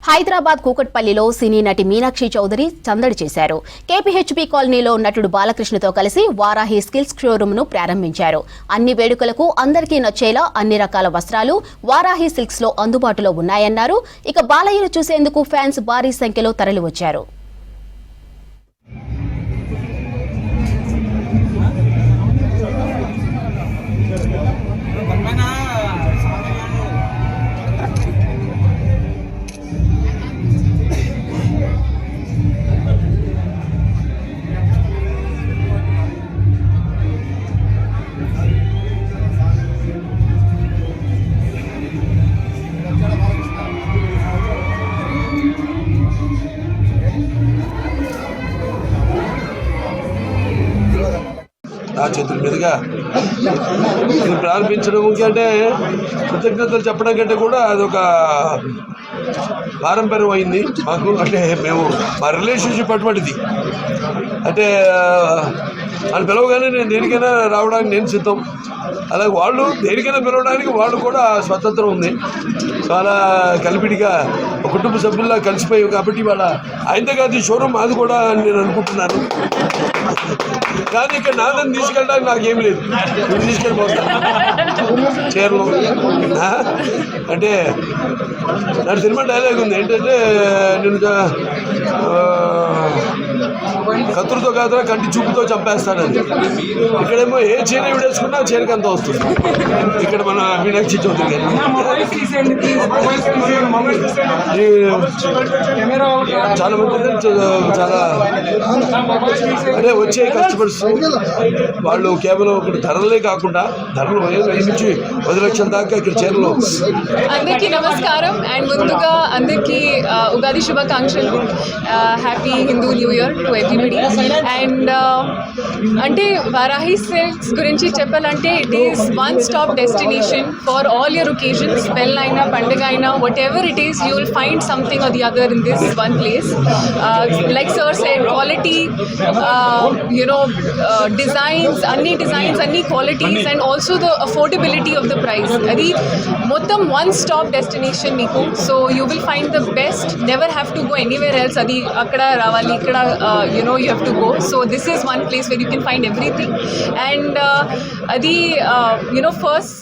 హైదరాబాద్ కూకట్పల్లిలో సినీ నటి మీనాక్షి చౌదరి సందడి చేశారు. కేపీహెచ్బీ కాలనీలో నటుడు బాలకృష్ణతో కలిసి వారాహి స్కిల్స్ షోరూమ్ ను ప్రారంభించారు. అన్ని వేడుకలకు అందరికీ నచ్చేలా అన్ని రకాల వస్త్రాలు వారాహి సిల్క్స్ లో అందుబాటులో ఉన్నాయన్నారు. ఇక బాలయ్యను చూసేందుకు ఫ్యాన్స్ భారీ సంఖ్యలో తరలివచ్చారు. నా చేతుల మీదుగా ఇది ప్రారంభించడం అంటే కృతజ్ఞతలు చెప్పడం కంటే కూడా అదొక పారంపర్యం అయింది మాకు. అంటే మేము మా రిలేషన్షిప్ అటువంటిది. అంటే వాళ్ళు పిలవగానే నేను దేనికైనా రావడానికి నేను సిద్ధం, అలాగే వాళ్ళు దేనికైనా పిలవడానికి వాళ్ళు కూడా స్వతంత్రం ఉంది. చాలా కలిపిడిగా కుటుంబ సభ్యుల్లా కలిసిపోయాం కాబట్టి వాళ్ళ ఆయనతో కాదు షోరూమ్ అది కూడా అని నేను అనుకుంటున్నాను. కానీ ఇక్కడ నాదని తీసుకెళ్ళడానికి నాకేం లేదు, నేను తీసుకెళ్ళిపోతాను చీరలు. అంటే నా సినిమా డైలాగ్ ఉంది ఏంటంటే, నేను కత్తులతో కాదురా కంటి చూపుతో చంపేస్తానని. ఇక్కడేమో ఏ చీర విడేసుకున్నా చీరకి అంత వస్తుంది. ఇక్కడ మన మీనాక్షి చౌదరి గారు చాలా మంది చాలా అంటే వచ్చే కస్టమర్స్ వాళ్ళు కేవలం ఇక్కడ ధరలే కాకుండా ధరలు 5 నుంచి 10 లక్షల దాకా ఇక్కడ చీరలు. అందరికీ నమస్కారం అండ్ ముందుగా అందరికీ ఉగాది శుభాకాంక్షలు. Happy Hindu new year to everybody. And అంటే వారాహి సిల్క్స్ గురించి చెప్పాలంటే it is one stop destination for all your occasions. పెళ్ళైనా పండుగ అయినా whatever it is, you will find something or the other in this one place. Like sir said, quality, designs, అన్ని qualities and also the affordability of the price. అది మొత్తం one stop destination మీకు. So you will find the best, never have to go anywhere else. అది అక్కడ రావాలి, ఇక్కడ you have to go. So this is one place where you can find everything. And adi first